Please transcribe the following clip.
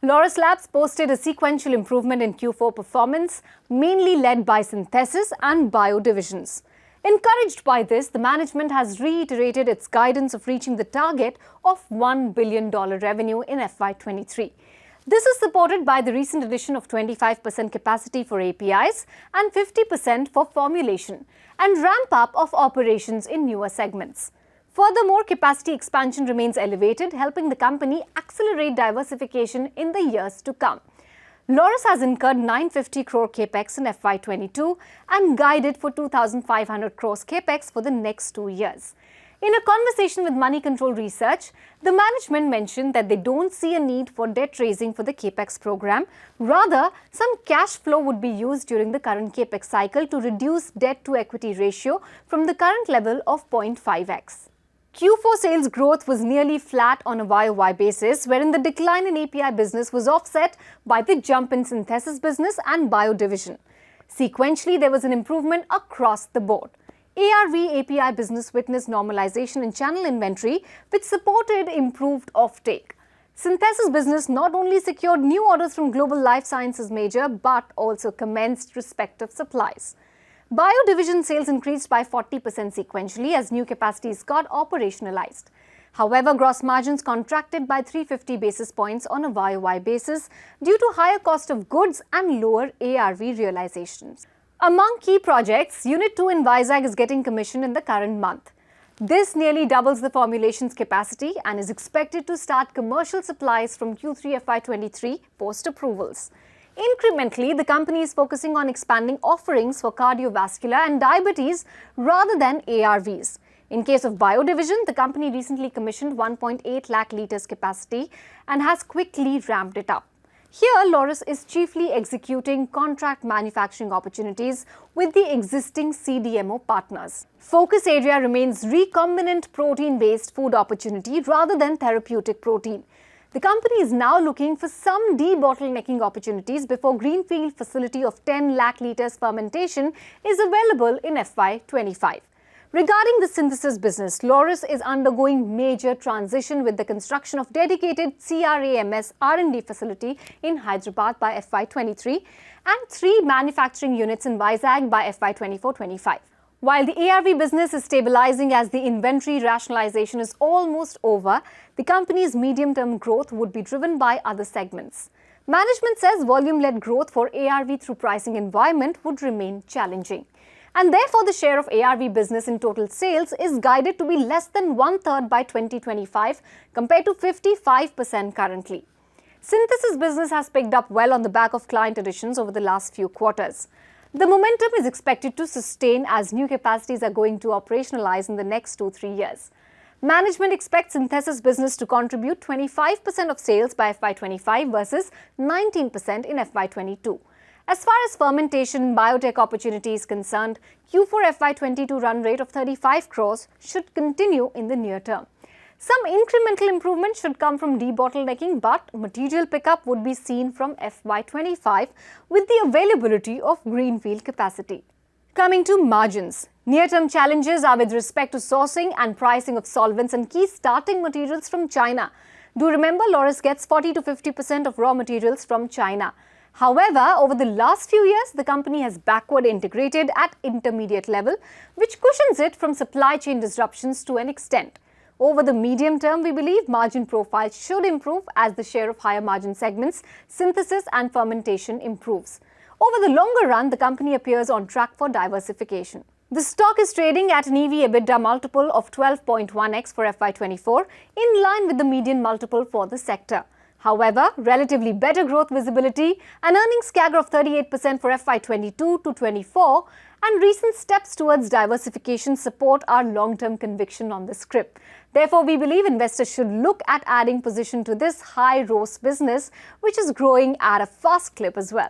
Laurus Labs posted a sequential improvement in Q4 performance, mainly led by synthesis and bio divisions. Encouraged by this, the management has reiterated its guidance of reaching the target of $1 billion revenue in FY23. This is supported by the recent addition of 25% capacity for APIs and 50% for formulation, and ramp-up of operations in newer segments. Furthermore, capacity expansion remains elevated, helping the company accelerate diversification in the years to come. Laurus has incurred 950 crore capex in FY22 and guided for 2,500 crores capex for the next 2 years. In a conversation with Moneycontrol Research, the management mentioned that they don't see a need for debt raising for the capex program. Rather, some cash flow would be used during the current capex cycle to reduce debt to equity ratio from the current level of 0.5x. Q4 sales growth was nearly flat on a YOY basis, wherein the decline in API business was offset by the jump in synthesis business and bio division. Sequentially, there was an improvement across the board. ARV API business witnessed normalization in channel inventory, which supported improved offtake. Synthesis business not only secured new orders from global life sciences major, but also commenced respective supplies. Bio division sales increased by 40% sequentially as new capacities got operationalized. However, gross margins contracted by 350 basis points on a YOY basis due to higher cost of goods and lower ARV realizations. Among key projects, Unit 2 in Vizag is getting commissioned in the current month. This nearly doubles the formulation's capacity and is expected to start commercial supplies from Q3 FY23 post-approvals. Incrementally, the company is focusing on expanding offerings for cardiovascular and diabetes rather than ARVs. In case of bio division, the company recently commissioned 1.8 lakh litres capacity and has quickly ramped it up. Here, Laurus is chiefly executing contract manufacturing opportunities with the existing CDMO partners. Focus area remains recombinant protein-based food opportunity rather than therapeutic protein. The company is now looking for some debottlenecking opportunities before greenfield facility of 10 lakh litres fermentation is available in FY25. Regarding the synthesis business, Laurus is undergoing major transition with the construction of dedicated CRAMS R&D facility in Hyderabad by FY23 and 3 manufacturing units in Vizag by FY24-25. While the ARV business is stabilizing as the inventory rationalization is almost over, the company's medium-term growth would be driven by other segments. Management says volume-led growth for ARV through pricing environment would remain challenging. And therefore, the share of ARV business in total sales is guided to be less than one-third by 2025 compared to 55% currently. Synthesis business has picked up well on the back of client additions over the last few quarters. The momentum is expected to sustain as new capacities are going to operationalize in the next 2-3 years. Management expects synthesis business to contribute 25% of sales by FY25 versus 19% in FY22. As far as fermentation biotech opportunity is concerned, Q4 FY22 run rate of 35 crores should continue in the near term. Some incremental improvement should come from debottlenecking, but material pickup would be seen from FY25 with the availability of greenfield capacity. Coming to margins, near-term challenges are with respect to sourcing and pricing of solvents and key starting materials from China. Do remember, Laurus gets 40 to 50% of raw materials from China. However, over the last few years, the company has backward integrated at intermediate level, which cushions it from supply chain disruptions to an extent. Over the medium term, we believe margin profile should improve as the share of higher margin segments, synthesis and fermentation improves. Over the longer run, the company appears on track for diversification. The stock is trading at an EV EBITDA multiple of 12.1x for FY24, in line with the median multiple for the sector. However, relatively better growth visibility, an earnings CAGR of 38% for FY22 to 24, and recent steps towards diversification support our long-term conviction on this script. Therefore, we believe investors should look at adding position to this high RoCE business, which is growing at a fast clip as well.